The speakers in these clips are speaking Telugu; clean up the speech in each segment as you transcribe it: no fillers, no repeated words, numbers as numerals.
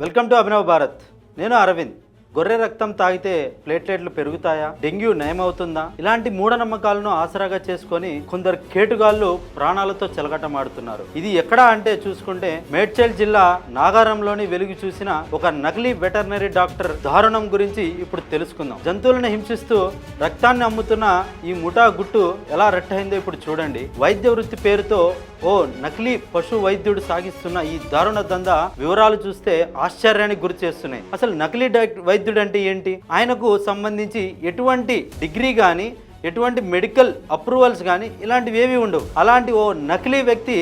Welcome to Abhinav Bharat. నేను అరవింద్. గొర్రె రక్తం తాగితే ప్లేట్లెట్లు పెరుగుతాయా, డెంగ్యూ నయమవుతుందా, ఇలాంటి మూఢనమ్మకాలను ఆసరాగా చేసుకొని కొందరు కేటుగాళ్లు ప్రాణాలతో చెలగటమాడుతున్నారు. ఇది ఎక్కడ అంటే చూసుకుంటే మేడ్చల్ జిల్లా నాగారంలోని వెలుగు చూసిన ఒక నకిలీ వెటర్నరీ డాక్టర్ దారుణం గురించి ఇప్పుడు తెలుసుకుందాం. జంతువులను హింసిస్తూ రక్తాన్ని అమ్ముతున్న ఈ ముఠా గుట్టు ఎలా రెట్టయిందో ఇప్పుడు చూడండి. వైద్య వృత్తి పేరుతో ఓ నకిలీ పశు వైద్యుడు సాగిస్తున్న ఈ దారుణ దందా వివరాలు చూస్తే ఆశ్చర్యానికి గురి చేస్తున్నాయి. అసలు నకిలీ వైద్యుడు అంటే ఏంటి, ఆయనకు సంబంధించి ఎటువంటి డిగ్రీ కానీ ఎటువంటి మెడికల్ అప్రూవల్స్ కానీ ఇలాంటివి ఏవి ఉండవు. అలాంటి ఓ నకిలీ వ్యక్తి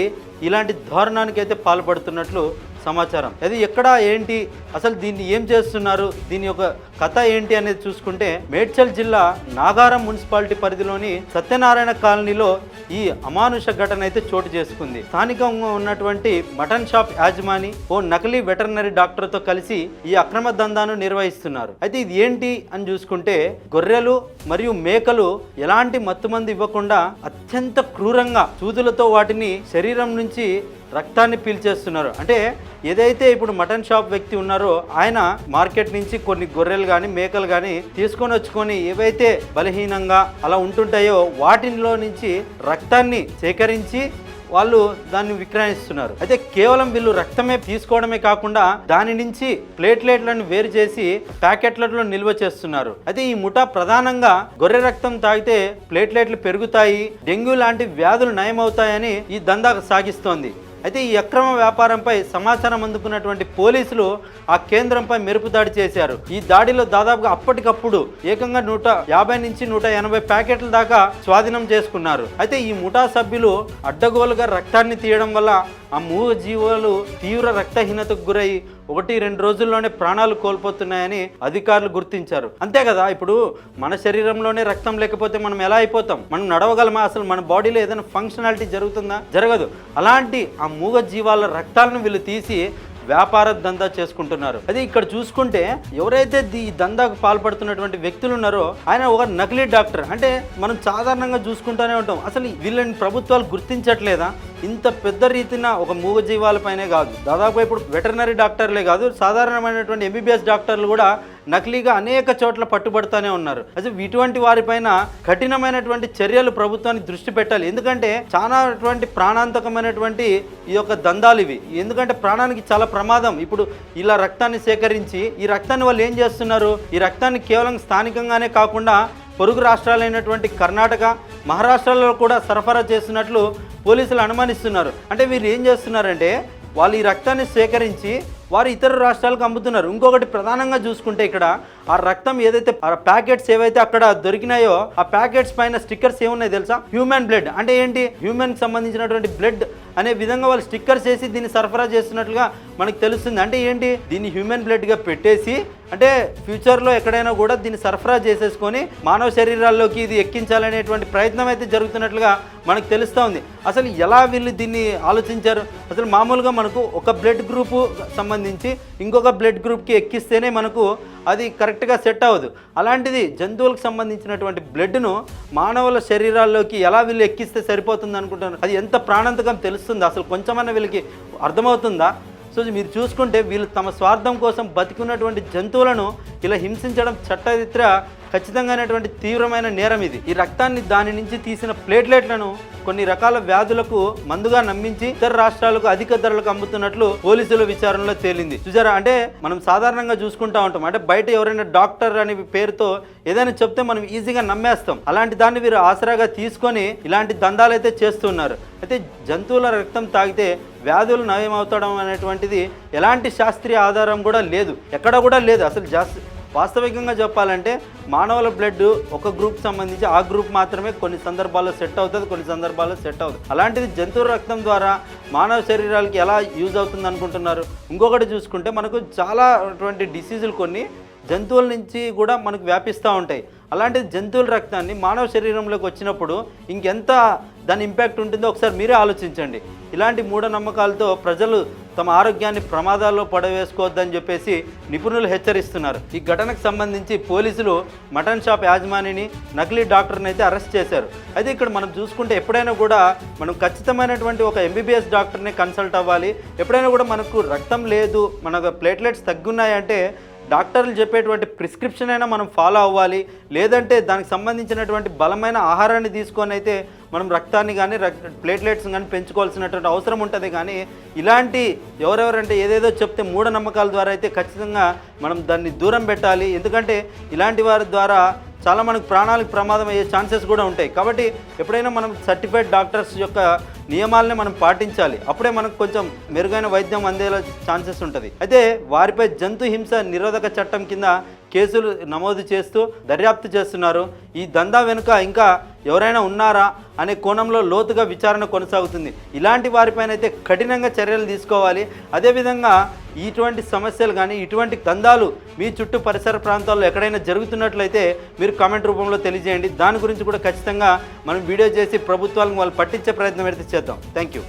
ఇలాంటి దారుణానికి అయితే పాల్పడుతున్నట్లు సమాచారం. అది ఎక్కడ ఏంటి, అసలు దీన్ని ఏం చేస్తున్నారు, దీని యొక్క కథ ఏంటి అనేది చూసుకుంటే మేడ్చల్ జిల్లా నాగారం మున్సిపాలిటీ పరిధిలోని సత్యనారాయణ కాలనీలో ఈ అమానుష ఘటన అయితే చోటు చేసుకుంది. స్థానికంగా ఉన్నటువంటి మటన్ షాప్ యాజమాని ఓ నకిలీ వెటర్నరీ డాక్టర్తో కలిసి ఈ అక్రమ దందాను నిర్వహిస్తున్నారు. అయితే ఇది ఏంటి అని చూసుకుంటే గొర్రెలు మరియు మేకలు ఎలాంటి మత్తుమందు ఇవ్వకుండా అత్యంత క్రూరంగా సూదులతో వాటిని శరీరం నుంచి రక్తాన్ని పీల్చేస్తున్నారు. అంటే ఏదైతే ఇప్పుడు మటన్ షాప్ వ్యక్తి ఉన్నారో ఆయన మార్కెట్ నుంచి కొన్ని గొర్రెలు కానీ మేకలు కానీ తీసుకొని వచ్చుకొని ఏవైతే బలహీనంగా అలా ఉంటుంటాయో వాటిలో నుంచి రక్తాన్ని సేకరించి వాళ్ళు దాన్ని విక్రయిస్తున్నారు. అయితే కేవలం వీళ్ళు రక్తమే తీసుకోవడమే కాకుండా దాని నుంచి ప్లేట్లెట్లను వేరు చేసి ప్యాకెట్లలో నిల్వ చేస్తున్నారు. అయితే ఈ ముఠా ప్రధానంగా గొర్రె రక్తం తాగితే ప్లేట్లెట్లు పెరుగుతాయి, డెంగ్యూ లాంటి వ్యాధులు నయమవుతాయని ఈ దందా సాగిస్తోంది. అయితే ఈ అక్రమ వ్యాపారంపై సమాచారం అందుకున్నటువంటి పోలీసులు ఆ కేంద్రంపై మెరుపు దాడి చేశారు. ఈ దాడిలో దాదాపుగా అప్పటికప్పుడు ఏకంగా 150 నుంచి 180 ప్యాకెట్ల దాకా స్వాధీనం చేసుకున్నారు. అయితే ఈ ముఠా సభ్యులు అడ్డగోలుగా రక్తాన్ని తీయడం వల్ల ఆ మూగ జీవాలు తీవ్ర రక్తహీనతకు గురై 1-2 రోజుల్లోనే ప్రాణాలు కోల్పోతున్నాయని అధికారులు గుర్తించారు. అంతే కదా, ఇప్పుడు మన శరీరంలోనే రక్తం లేకపోతే మనం ఎలా అయిపోతాం, మనం నడవగలమా, అసలు మన బాడీలో ఏదైనా ఫంక్షనాలిటీ జరుగుతుందా, జరగదు. అలాంటి ఆ మూగ జీవాల రక్తాలను వీళ్ళు తీసి వ్యాపార దందా చేసుకుంటున్నారు. అదే ఇక్కడ చూసుకుంటే ఎవరైతే ఈ దందాకు పాల్పడుతున్నటువంటి వ్యక్తులు ఉన్నారో ఆయన ఒక నకిలీ డాక్టర్. అంటే మనం సాధారణంగా చూసుకుంటూనే ఉంటాం, అసలు వీళ్ళని ప్రభుత్వాలు గుర్తించట్లేదా? ఇంత పెద్ద రీతిన ఒక మూగ జీవాలపైనే కాదు, దాదాపు ఇప్పుడు వెటర్నరీ డాక్టర్లే కాదు, సాధారణమైనటువంటి ఎంబీబీఎస్ డాక్టర్లు కూడా నకిలీగా అనేక చోట్ల పట్టుబడుతూనే ఉన్నారు. అసలు ఇటువంటి వారిపైన కఠినమైనటువంటి చర్యలు ప్రభుత్వానికి దృష్టి పెట్టాలి. ఎందుకంటే చాలా ప్రాణాంతకమైనటువంటి ఈ యొక్క దందాలు ఇవి. ఎందుకంటే ప్రాణానికి చాలా ప్రమాదం. ఇప్పుడు ఇలా రక్తాన్ని సేకరించి ఈ రక్తాన్ని వాళ్ళు ఏం చేస్తున్నారు, ఈ రక్తాన్ని కేవలం స్థానికంగానే కాకుండా పొరుగు రాష్ట్రాలైనటువంటి కర్ణాటక, మహారాష్ట్రలో కూడా సరఫరా చేస్తున్నట్లు పోలీసులు అనుమానిస్తున్నారు. అంటే వీళ్ళు ఏం చేస్తున్నారంటే వాళ్ళు ఈ రక్తాన్ని సేకరించి వారు ఇతర రాష్ట్రాలకు అమ్ముతున్నారు. ఇంకొకటి ప్రధానంగా చూసుకుంటే ఇక్కడ ఆ రక్తం ఏదైతే ప్యాకెట్స్ ఏవైతే అక్కడ దొరికినాయో ఆ ప్యాకెట్స్ పైన స్టిక్కర్స్ ఏమున్నాయి తెలుసా? Human blood. అంటే ఏంటి, హ్యూమన్ సంబంధించినటువంటి బ్లడ్ అనే విధంగా వాళ్ళు స్టిక్కర్స్ వేసి దీన్ని సరఫరా చేస్తున్నట్లుగా మనకు తెలుస్తుంది. అంటే ఏంటి, దీన్ని హ్యూమన్ బ్లడ్గా పెట్టేసి అంటే ఫ్యూచర్లో ఎక్కడైనా కూడా దీన్ని సరఫరా చేసేసుకొని మానవ శరీరాల్లోకి ఇది ఎక్కించాలనేటువంటి ప్రయత్నం అయితే జరుగుతున్నట్లుగా మనకు తెలుస్తూ ఉంది. అసలు ఎలా వీళ్ళు దీన్ని ఆలోచించారు? అసలు మామూలుగా మనకు ఒక బ్లడ్ గ్రూపు సంబంధించి ఇంకొక బ్లడ్ గ్రూప్కి ఎక్కిస్తేనే మనకు అది కరెక్ట్గా సెట్ అవ్వదు. అలాంటిది జంతువులకు సంబంధించినటువంటి బ్లడ్ను మానవుల శరీరాల్లోకి ఎలా వీళ్ళు ఎక్కిస్తే సరిపోతుంది అనుకుంటున్నారు? అది ఎంత ప్రాణాంతకం తెలుస్తుందా? అసలు కొంచెమన్నా వీళ్ళకి అర్థమవుతుందా? సో మీరు చూసుకుంటే వీళ్ళు తమ స్వార్థం కోసం బతికున్నటువంటి జంతువులను ఇలా హింసించడం చట్టరీత్యా ఖచ్చితంగానేటువంటి తీవ్రమైన నేరం ఇది. ఈ రక్తాన్ని దాని నుంచి తీసిన ప్లేట్లెట్లను కొన్ని రకాల వ్యాధులకు మందుగా నమ్మించి ఇతర రాష్ట్రాలకు అధిక ధరలకు అమ్ముతున్నట్లు పోలీసుల విచారణలో తేలింది. చూసారా, అంటే మనం సాధారణంగా చూసుకుంటా ఉంటాం, అంటే బయట ఎవరైనా డాక్టర్ అనే పేరుతో ఏదైనా చెప్తే మనం ఈజీగా నమ్మేస్తాం. అలాంటి దాన్ని వీరు ఆసరాగా తీసుకొని ఇలాంటి దందాలు అయితే చేస్తున్నారు. అయితే జంతువుల రక్తం తాగితే వ్యాధులు నయమవుతాడం అనేటువంటిది ఎలాంటి శాస్త్రీయ ఆధారం కూడా లేదు, ఎక్కడ కూడా లేదు. అసలు వాస్తవికంగా చెప్పాలంటే మానవుల బ్లడ్ ఒక గ్రూప్ సంబంధించి ఆ గ్రూప్ మాత్రమే కొన్ని సందర్భాల్లో సెట్ అవుతుంది, కొన్ని సందర్భాల్లో సెట్ అవుతుంది. అలాంటిది జంతువుల రక్తం ద్వారా మానవ శరీరాలకి ఎలా యూజ్ అవుతుంది అనుకుంటున్నారు? ఇంకొకటి చూసుకుంటే మనకు చాలా అటువంటి డిసీజులు కొన్ని జంతువుల నుంచి కూడా మనకు వ్యాపిస్తూ ఉంటాయి. అలాంటి జంతువుల రక్తాన్ని మానవ శరీరంలోకి వచ్చినప్పుడు ఇంకెంత దాని ఇంపాక్ట్ ఉంటుందో ఒకసారి మీరే ఆలోచించండి. ఇలాంటి మూఢనమ్మకాలతో ప్రజలు తమ ఆరోగ్యాన్ని ప్రమాదాల్లో పడవేసుకోవద్దని చెప్పేసి నిపుణులు హెచ్చరిస్తున్నారు. ఈ ఘటనకు సంబంధించి పోలీసులు మటన్ షాప్ యాజమానిని, నకిలీ డాక్టర్ని అయితే అరెస్ట్ చేశారు. అయితే ఇక్కడ మనం చూసుకుంటే ఎప్పుడైనా కూడా మనం ఖచ్చితమైనటువంటి ఒక ఎంబీబీఎస్ డాక్టర్ని కన్సల్ట్ అవ్వాలి. ఎప్పుడైనా కూడా మనకు రక్తం లేదు, మన ప్లేట్లెట్స్ తగ్గున్నాయంటే డాక్టర్లు చెప్పేటువంటి ప్రిస్క్రిప్షన్ అయినా మనం ఫాలో అవ్వాలి. లేదంటే దానికి సంబంధించినటువంటి బలమైన ఆహారాన్ని తీసుకొని అయితే మనం రక్తాన్ని కానీ ప్లేట్లెట్స్ కానీ పెంచుకోవాల్సినటువంటి అవసరం ఉంటుంది. కానీ ఇలాంటి ఎవరెవరంటే ఏదేదో చెప్తే మూఢనమ్మకాల ద్వారా అయితే ఖచ్చితంగా మనం దాన్ని దూరం పెట్టాలి. ఎందుకంటే ఇలాంటి వారి ద్వారా చాలా మనకు ప్రాణాలకు ప్రమాదం అయ్యే ఛాన్సెస్ కూడా ఉంటాయి. కాబట్టి ఎప్పుడైనా మనం సర్టిఫైడ్ డాక్టర్స్ యొక్క నియమాలని మనం పాటించాలి. అప్పుడే మనకు కొంచెం మెరుగైన వైద్యం అందేలా ఛాన్సెస్ ఉంటుంది. అయితే వారిపై జంతు హింస నిరోధక చట్టం కింద కేసులు నమోదు చేస్తూ దర్యాప్తు చేస్తున్నారు. ఈ దందా వెనుక ఇంకా ఎవరైనా ఉన్నారా అనే కోణంలో లోతుగా విచారణ కొనసాగుతుంది. ఇలాంటి వారిపైన అయితే కఠినంగా చర్యలు తీసుకోవాలి. అదేవిధంగా ఇటువంటి సమస్యలు కానీ ఇటువంటి దందాలు మీ చుట్టూ పరిసర ప్రాంతాల్లో ఎక్కడైనా జరుగుతున్నట్లయితే మీరు కామెంట్ రూపంలో తెలియజేయండి. దాని గురించి కూడా ఖచ్చితంగా మనం వీడియో చేసి ప్రభుత్వాలను వాళ్ళు పట్టించే ప్రయత్నం అయితే చేద్దాం. Thank you.